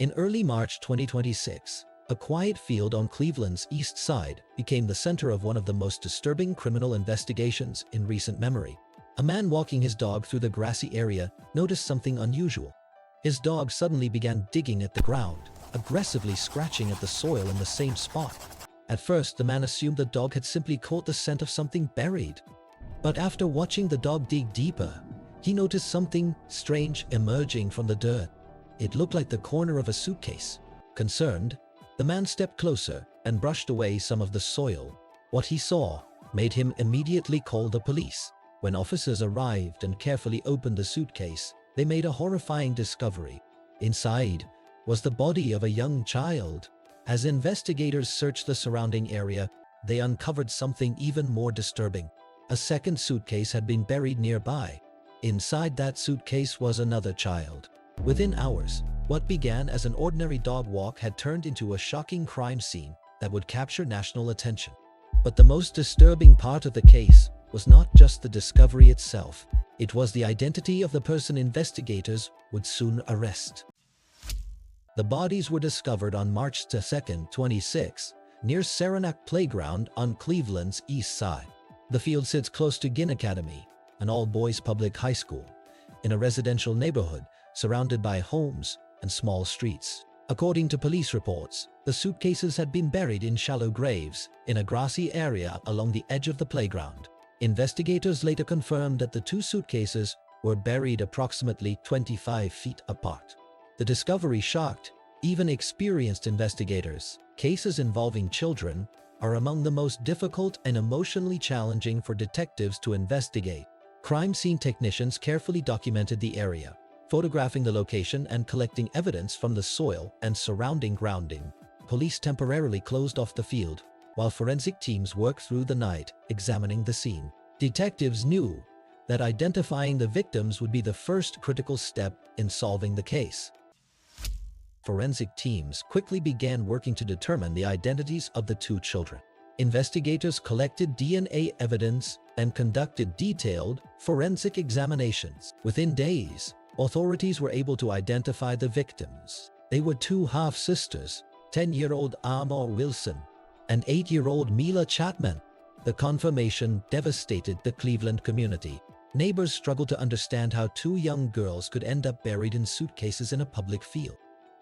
In early March 2026, a quiet field on Cleveland's east side became the center of one of the most disturbing criminal investigations in recent memory. A man walking his dog through the grassy area noticed something unusual. His dog suddenly began digging at the ground, aggressively scratching at the soil in the same spot. At first, the man assumed the dog had simply caught the scent of something buried. But after watching the dog dig deeper, he noticed something strange emerging from the dirt. It looked like the corner of a suitcase. Concerned, the man stepped closer and brushed away some of the soil. What he saw made him immediately call the police. When officers arrived and carefully opened the suitcase, they made a horrifying discovery. Inside was the body of a young child. As investigators searched the surrounding area, they uncovered something even more disturbing. A second suitcase had been buried nearby. Inside that suitcase was another child. Within hours, what began as an ordinary dog walk had turned into a shocking crime scene that would capture national attention. But the most disturbing part of the case was not just the discovery itself. It was the identity of the person investigators would soon arrest. The bodies were discovered on March 2, 2026, near Saranac Playground on Cleveland's east side. The field sits close to Ginn Academy, an all-boys public high school, in a residential neighborhood surrounded by homes and small streets. According to police reports, the suitcases had been buried in shallow graves in a grassy area along the edge of the playground. Investigators later confirmed that the two suitcases were buried approximately 25 feet apart. The discovery shocked even experienced investigators. Cases involving children are among the most difficult and emotionally challenging for detectives to investigate. Crime scene technicians carefully documented the area, photographing the location and collecting evidence from the soil and surrounding grounding. Police temporarily closed off the field, while forensic teams worked through the night examining the scene. Detectives knew that identifying the victims would be the first critical step in solving the case. Forensic teams quickly began working to determine the identities of the two children. Investigators collected DNA evidence and conducted detailed forensic examinations. Within days, authorities were able to identify the victims. They were two half-sisters, 10-year-old Amor Wilson and 8-year-old Mila Chatman. The confirmation devastated the Cleveland community. Neighbors struggled to understand how two young girls could end up buried in suitcases in a public field.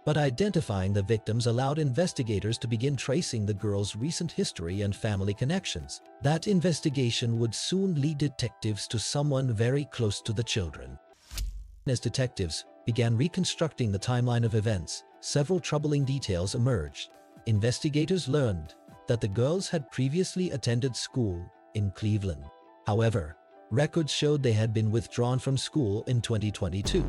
But identifying the victims allowed investigators to begin tracing the girls' recent history and family connections. That investigation would soon lead detectives to someone very close to the children. As detectives began reconstructing the timeline of events, several troubling details emerged. Investigators learned that the girls had previously attended school in Cleveland. However, records showed they had been withdrawn from school in 2022.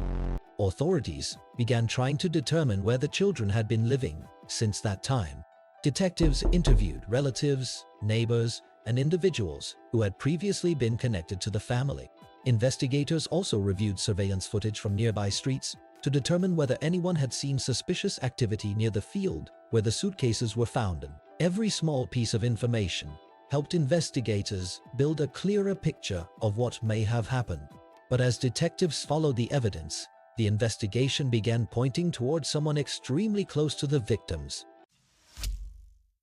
Authorities began trying to determine where the children had been living since that time. Detectives interviewed relatives, neighbors, and individuals who had previously been connected to the family. Investigators also reviewed surveillance footage from nearby streets to determine whether anyone had seen suspicious activity near the field where the suitcases were found. Every small piece of information helped investigators build a clearer picture of what may have happened. But as detectives followed the evidence, the investigation began pointing towards someone extremely close to the victims.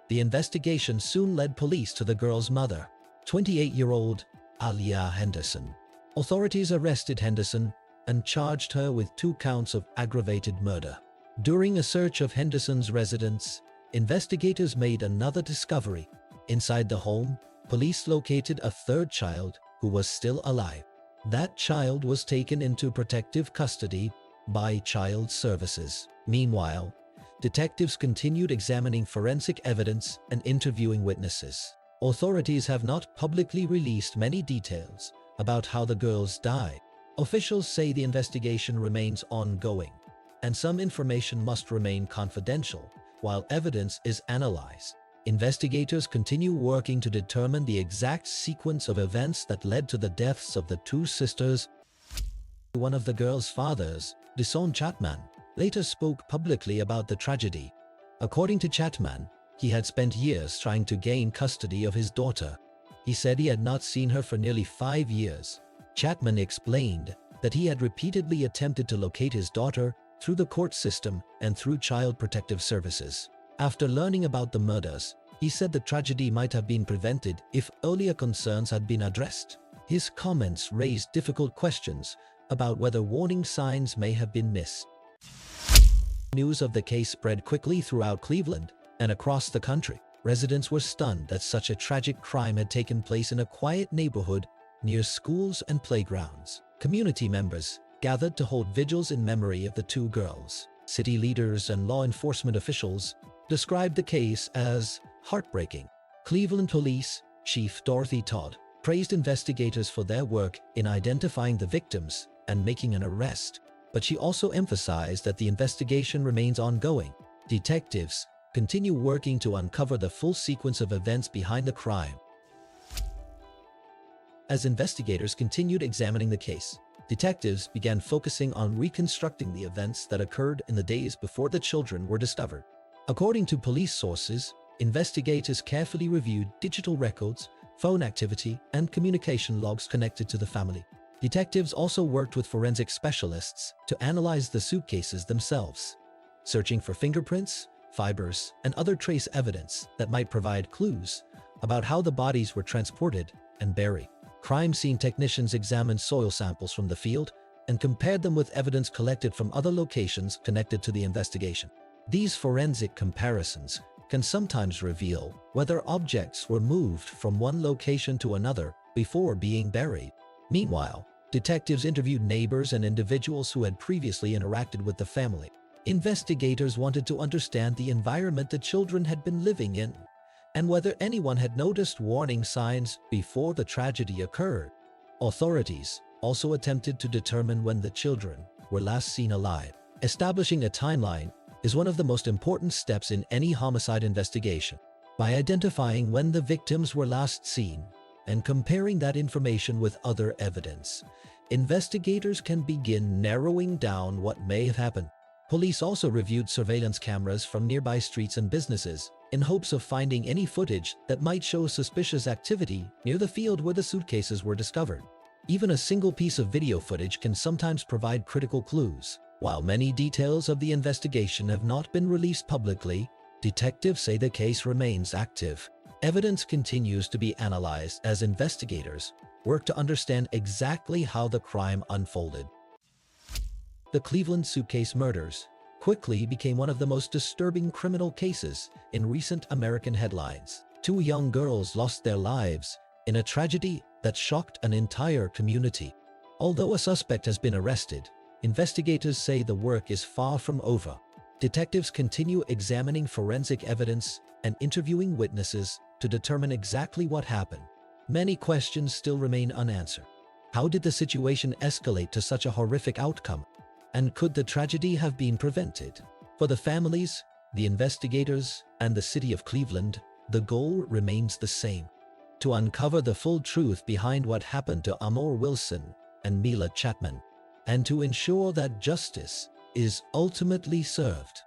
The investigation soon led police to the girl's mother, 28-year-old Alia Henderson. Authorities arrested Henderson and charged her with 2 counts of aggravated murder. During a search of Henderson's residence, investigators made another discovery. Inside the home, police located a third child who was still alive. That child was taken into protective custody by Child Services. Meanwhile, detectives continued examining forensic evidence and interviewing witnesses. Authorities have not publicly released many details about how the girls died. Officials say the investigation remains ongoing, and some information must remain confidential while evidence is analyzed. Investigators continue working to determine the exact sequence of events that led to the deaths of the 2 sisters. One of the girls' fathers, Mila Chatman, later spoke publicly about the tragedy. According to Chatman, he had spent years trying to gain custody of his daughter. He said he had not seen her for nearly 5 years. Chatman explained that he had repeatedly attempted to locate his daughter through the court system, and through Child Protective Services. After learning about the murders, he said the tragedy might have been prevented if earlier concerns had been addressed. His comments raised difficult questions about whether warning signs may have been missed. News of the case spread quickly throughout Cleveland and across the country. Residents were stunned that such a tragic crime had taken place in a quiet neighborhood near schools and playgrounds. Community members gathered to hold vigils in memory of the two girls. City leaders and law enforcement officials described the case as heartbreaking. Cleveland Police Chief Dorothy Todd praised investigators for their work in identifying the victims and making an arrest, but she also emphasized that the investigation remains ongoing. Detectives continue working to uncover the full sequence of events behind the crime. As investigators continued examining the case, detectives began focusing on reconstructing the events that occurred in the days before the children were discovered. According to police sources, investigators carefully reviewed digital records, phone activity, and communication logs connected to the family. Detectives also worked with forensic specialists to analyze the suitcases themselves, searching for fingerprints, fibers, and other trace evidence that might provide clues about how the bodies were transported and buried. Crime scene technicians examined soil samples from the field and compared them with evidence collected from other locations connected to the investigation. These forensic comparisons can sometimes reveal whether objects were moved from one location to another before being buried. Meanwhile, detectives interviewed neighbors and individuals who had previously interacted with the family. Investigators wanted to understand the environment the children had been living in and whether anyone had noticed warning signs before the tragedy occurred. Authorities also attempted to determine when the children were last seen alive. Establishing a timeline is one of the most important steps in any homicide investigation. By identifying when the victims were last seen and comparing that information with other evidence, investigators can begin narrowing down what may have happened. Police also reviewed surveillance cameras from nearby streets and businesses in hopes of finding any footage that might show suspicious activity near the field where the suitcases were discovered. Even a single piece of video footage can sometimes provide critical clues. While many details of the investigation have not been released publicly, detectives say the case remains active. Evidence continues to be analyzed as investigators work to understand exactly how the crime unfolded. The Cleveland Suitcase Murders quickly became one of the most disturbing criminal cases in recent American headlines. Two young girls lost their lives in a tragedy that shocked an entire community. Although a suspect has been arrested, investigators say the work is far from over. Detectives continue examining forensic evidence and interviewing witnesses to determine exactly what happened. Many questions still remain unanswered. How did the situation escalate to such a horrific outcome? And could the tragedy have been prevented? For the families, the investigators, and the city of Cleveland, the goal remains the same: to uncover the full truth behind what happened to Amor Wilson and Mila Chatman, and to ensure that justice is ultimately served.